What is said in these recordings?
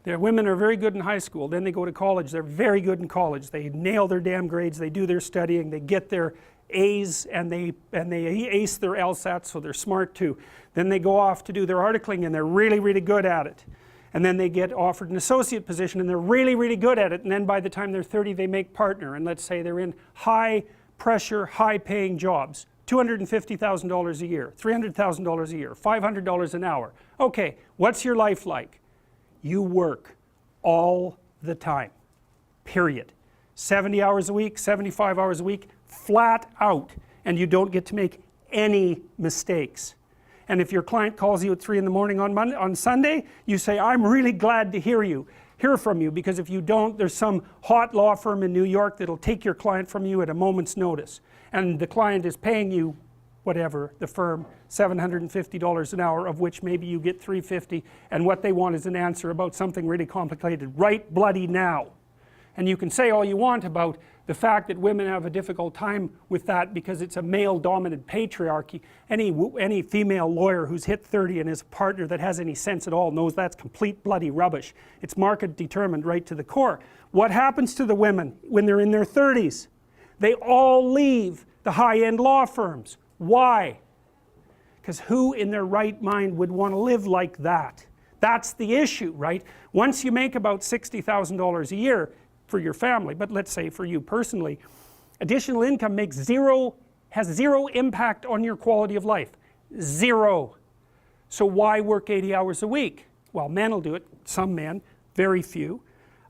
The women are very good in high school, then they go to college, they're very good in college, they nail their damn grades, they do their studying, they get their A's and they ace their LSATs, so they're smart too. Then they go off to do their articling and they're really, really good at it. And then they get offered an associate position and they're really, really good at it, and then by the time they're 30 they make partner, and let's say they're in high pressure, high paying jobs. $250,000 a year, $300,000 a year, $500 an hour. Okay, what's your life like? You work all the time, period. 70 hours a week, 75 hours a week, flat out, and you don't get to make any mistakes. And if your client calls you at 3 in the morning on Sunday, you say, I'm really glad to hear from you, because if you don't, there's some hot law firm in New York that'll take your client from you at a moment's notice. And the client is paying you, whatever, the firm, $750 an hour, of which maybe you get $350, and what they want is an answer about something really complicated right bloody now. And you can say all you want about the fact that women have a difficult time with that because it's a male-dominant patriarchy. Any female lawyer who's hit 30 and is a partner that has any sense at all knows that's complete bloody rubbish. It's market determined right to the core. What happens to the women when they're in their 30s? They all leave the high-end law firms. Why? Because who in their right mind would want to live like that? That's the issue, right? Once you make about $60,000 a year for your family, but let's say for you personally, additional income has zero impact on your quality of life. Zero. So why work 80 hours a week? Well, men will do it, some men, very few.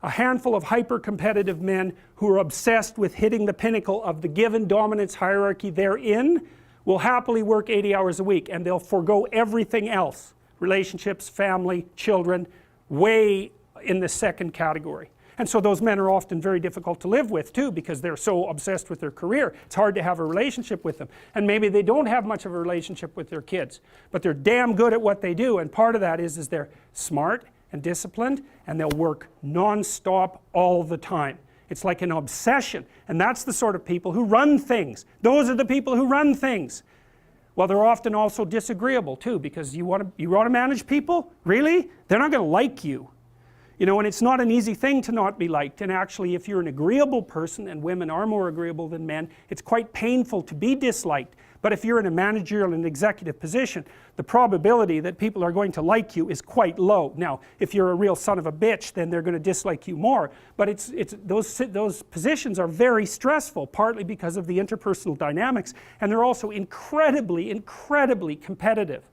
A handful of hyper-competitive men who are obsessed with hitting the pinnacle of the given dominance hierarchy they're in will happily work 80 hours a week, and they'll forego everything else. Relationships, family, children, way in the second category. And so those men are often very difficult to live with too, because they're so obsessed with their career. It's hard to have a relationship with them. And maybe they don't have much of a relationship with their kids, but they're damn good at what they do, and part of that is they're smart and disciplined, and they'll work non-stop all the time. It's like an obsession, and that's the sort of people who run things. Those are the people who run things. Well, they're often also disagreeable too, because you want to manage people? Really? They're not going to like you. You know, and it's not an easy thing to not be liked, and actually if you're an agreeable person, and women are more agreeable than men, it's quite painful to be disliked. But if you're in a managerial and executive position, the probability that people are going to like you is quite low. Now, if you're a real son of a bitch, then they're going to dislike you more. But those positions are very stressful, partly because of the interpersonal dynamics, and they're also incredibly, incredibly competitive.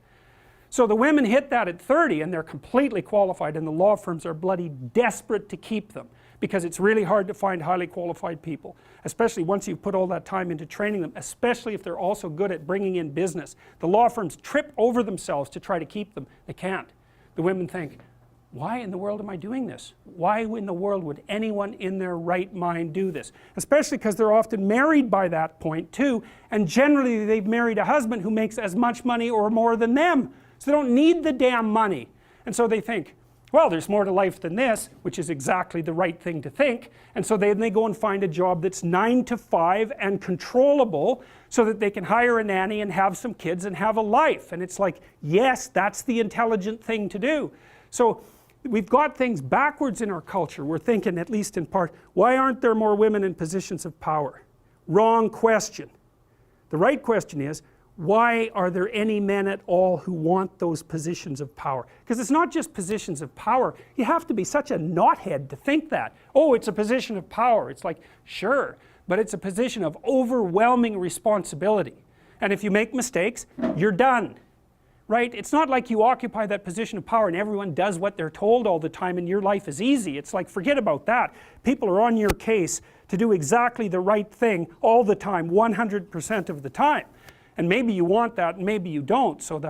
So the women hit that at 30 and they're completely qualified, and the law firms are bloody desperate to keep them, because it's really hard to find highly qualified people, especially once you've put all that time into training them, especially if they're also good at bringing in business. The law firms trip over themselves to try to keep them. They can't. The women think, why in the world am I doing this? Why in the world would anyone in their right mind do this? Especially because they're often married by that point too, and generally they've married a husband who makes as much money or more than them. So they don't need the damn money. And so they think, well, there's more to life than this, which is exactly the right thing to think. And so then they go and find a job that's 9 to 5 and controllable, so that they can hire a nanny and have some kids and have a life. And it's like, yes, that's the intelligent thing to do. So we've got things backwards in our culture. We're thinking, at least in part, why aren't there more women in positions of power? Wrong question. The right question is, why are there any men at all who want those positions of power? Because it's not just positions of power. You have to be such a knothead to think that. Oh, it's a position of power. It's like, sure, but it's a position of overwhelming responsibility. And if you make mistakes, you're done. Right? It's not like you occupy that position of power and everyone does what they're told all the time and your life is easy. It's like, forget about that. People are on your case to do exactly the right thing all the time, 100% of the time. And maybe you want that and maybe you don't. So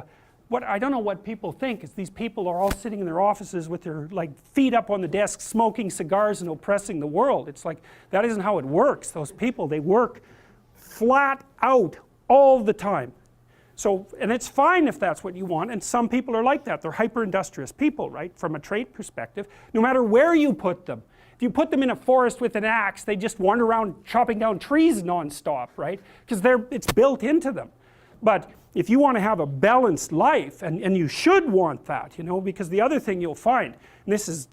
I don't know what people think is these people are all sitting in their offices with their feet up on the desk, smoking cigars and oppressing the world. It's like, that isn't how it works. Those people, they work flat out all the time. So, and it's fine if that's what you want, and some people are like that. They're hyper-industrious people, right, from a trait perspective, no matter where you put them. If you put them in a forest with an axe, they just wander around chopping down trees non-stop, right, because it's built into them. But if you want to have a balanced life, and you should want that, you know, because the other thing you'll find, and this is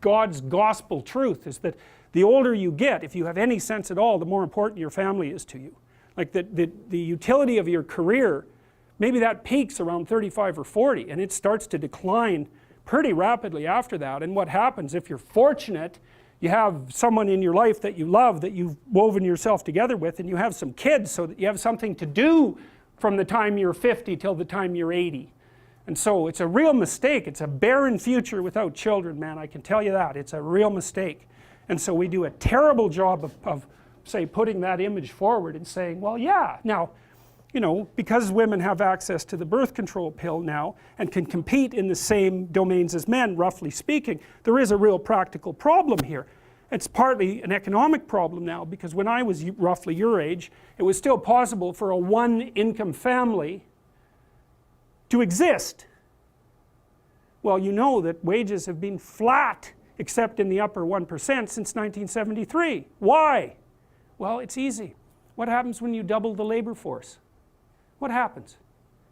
God's gospel truth, is that the older you get, if you have any sense at all, the more important your family is to you. Like the utility of your career, maybe that peaks around 35 or 40 and it starts to decline pretty rapidly after that. And what happens, if you're fortunate, you have someone in your life that you love, that you've woven yourself together with, and you have some kids so that you have something to do from the time you're 50 till the time you're 80. And so it's a real mistake. It's a barren future without children, man, I can tell you that. It's a real mistake. And so we do a terrible job of say, putting that image forward and saying, well, yeah, now, you know, because women have access to the birth control pill now and can compete in the same domains as men, roughly speaking, there is a real practical problem here. It's partly an economic problem now, because when I was roughly your age, it was still possible for a one-income family to exist. Well, you know that wages have been flat, except in the upper 1% since 1973. Why? Well, it's easy. What happens when you double the labor force? What happens?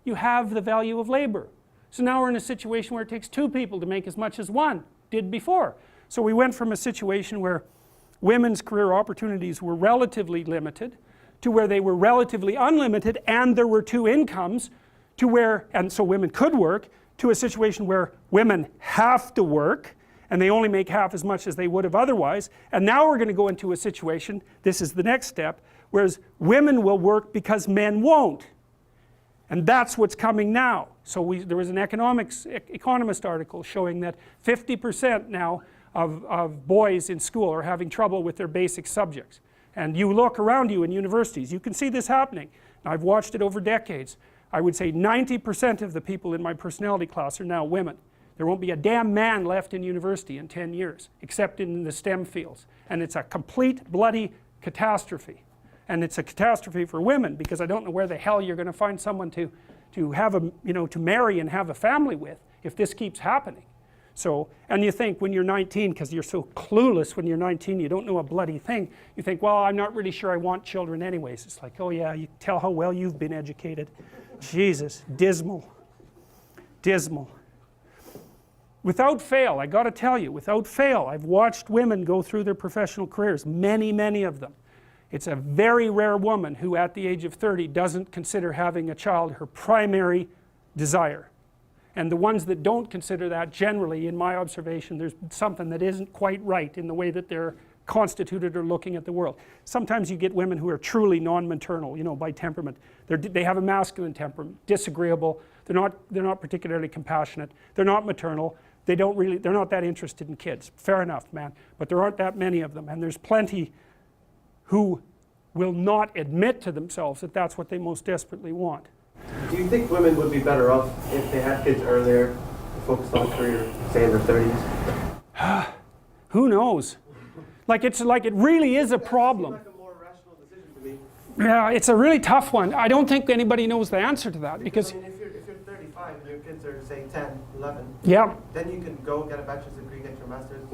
You have the value of labor. So now we're in a situation where it takes two people to make as much as one did before. So we went from a situation where women's career opportunities were relatively limited to where they were relatively unlimited and there were two incomes, to where, and so women could work, to a situation where women have to work and they only make half as much as they would have otherwise. And now we're going to go into a situation, this is the next step, whereas women will work because men won't. And that's what's coming now. So there was an economist article showing that 50% now of boys in school are having trouble with their basic subjects. And you look around you in universities, you can see this happening. I've watched it over decades. I would say 90% of the people in my personality class are now women. There won't be a damn man left in university in 10 years, except in the STEM fields. And it's a complete bloody catastrophe. And it's a catastrophe for women, because I don't know where the hell you're going to find someone to have a, you know, to marry and have a family with if this keeps happening. So, and you think when you're 19, because you're so clueless when you're 19, you don't know a bloody thing, you think, well, I'm not really sure I want children anyways. It's like, oh yeah, you tell how well you've been educated. Jesus, dismal, dismal. Without fail, I got to tell you, without fail, I've watched women go through their professional careers, many, many of them. It's a very rare woman who at the age of 30 doesn't consider having a child her primary desire. And the ones that don't consider that, generally, in my observation, there's something that isn't quite right in the way that they're constituted or looking at the world. Sometimes you get women who are truly non-maternal, you know, by temperament. They have a masculine temperament, disagreeable, they're not particularly compassionate, they're not maternal, they're not that interested in kids. Fair enough, man, but there aren't that many of them, and there's plenty who will not admit to themselves that that's what they most desperately want. Do you think women would be better off if they had kids earlier, focused on a career, say in their 30s? Who knows? Like it really is a problem. That seems like a more rational decision to me. Yeah, it's a really tough one. I don't think anybody knows the answer to that, because I mean, if you're 35 and your kids are, say, 10, 11, yeah, then you can go get a bachelor's degree, get your master's.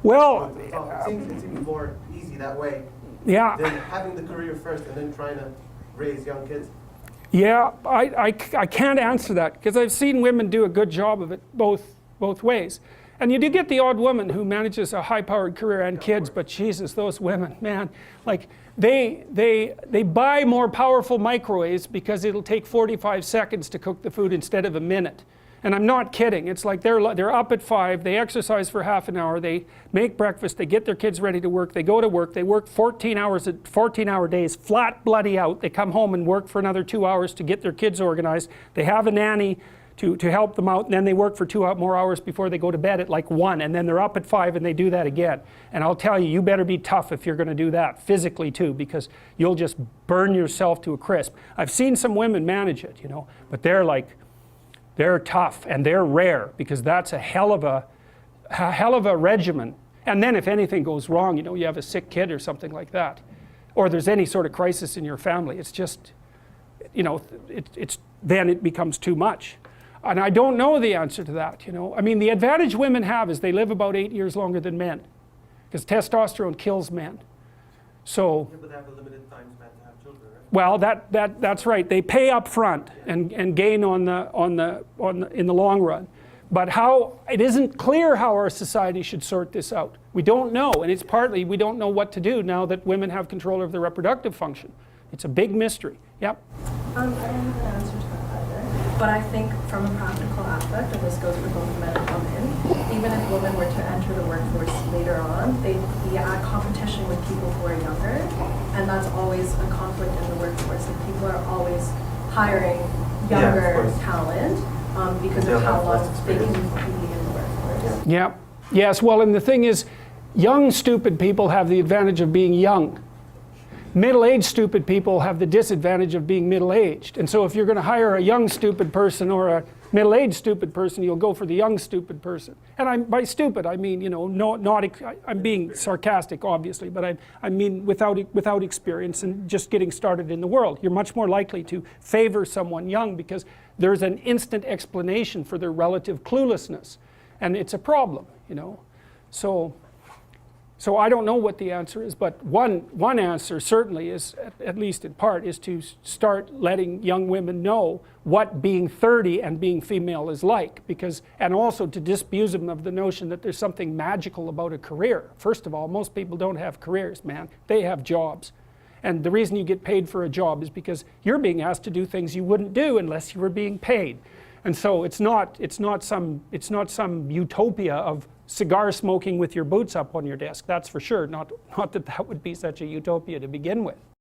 well, It seems more easy that way yeah, than having the career first and then trying to raise young kids. yeah, I can't answer that, because I've seen women do a good job of it both ways. And you do get the odd woman who manages a high-powered career and kids, but Jesus, those women, man, like they buy more powerful microwaves because it'll take 45 seconds to cook the food instead of a minute. And I'm not kidding. It's like they're up at 5, they exercise for half an hour, they make breakfast, they get their kids ready to work, they go to work, they work 14-hour days, flat bloody out, they come home and work for another 2 hours to get their kids organized, they have a nanny to help them out, and then they work for 2 more hours before they go to bed at like 1, and then they're up at 5 and they do that again. And I'll tell you, you better be tough if you're going to do that, physically too, because you'll just burn yourself to a crisp. I've seen some women manage it, you know, but they're tough and they're rare, because that's a hell of a regimen. And then if anything goes wrong, you know, you have a sick kid or something like that, or there's any sort of crisis in your family, it's just, you know, then it becomes too much. And I don't know the answer to that, you know. I mean, the advantage women have is they live about 8 years longer than men, because testosterone kills men. So, Yeah, but they have a limited time span to have children, right? well, that's right. They pay up front and gain in the long run. But how, it isn't clear how our society should sort this out. We don't know, and it's partly we don't know what to do now that women have control of their reproductive function. It's a big mystery. Yep. I don't have an answer to that either. But I think from a practical aspect, and this goes for both men and women, even if women were to enter the workforce later on, they'd be at competition with people who are younger, and that's always a conflict in the workforce. And people are always hiring younger talent because of how long they can be in the workforce. Yeah. Yes, well, and the thing is, young stupid people have the advantage of being young. Middle-aged stupid people have the disadvantage of being middle-aged. And so if you're going to hire a young stupid person or a middle-aged stupid person, you'll go for the young stupid person. And by stupid, I mean, you know, I'm being sarcastic, obviously, but I mean without experience and just getting started in the world. You're much more likely to favor someone young because there's an instant explanation for their relative cluelessness. And it's a problem, you know. So I don't know what the answer is, but one answer certainly is, at least in part, is to start letting young women know what being 30 and being female is like, and also to disabuse them of the notion that there's something magical about a career. First of all, most people don't have careers, man. They have jobs. And the reason you get paid for a job is because you're being asked to do things you wouldn't do unless you were being paid. And so it's not some utopia of cigar smoking with your boots up on your desk. That's for sure. Not that would be such a utopia to begin with.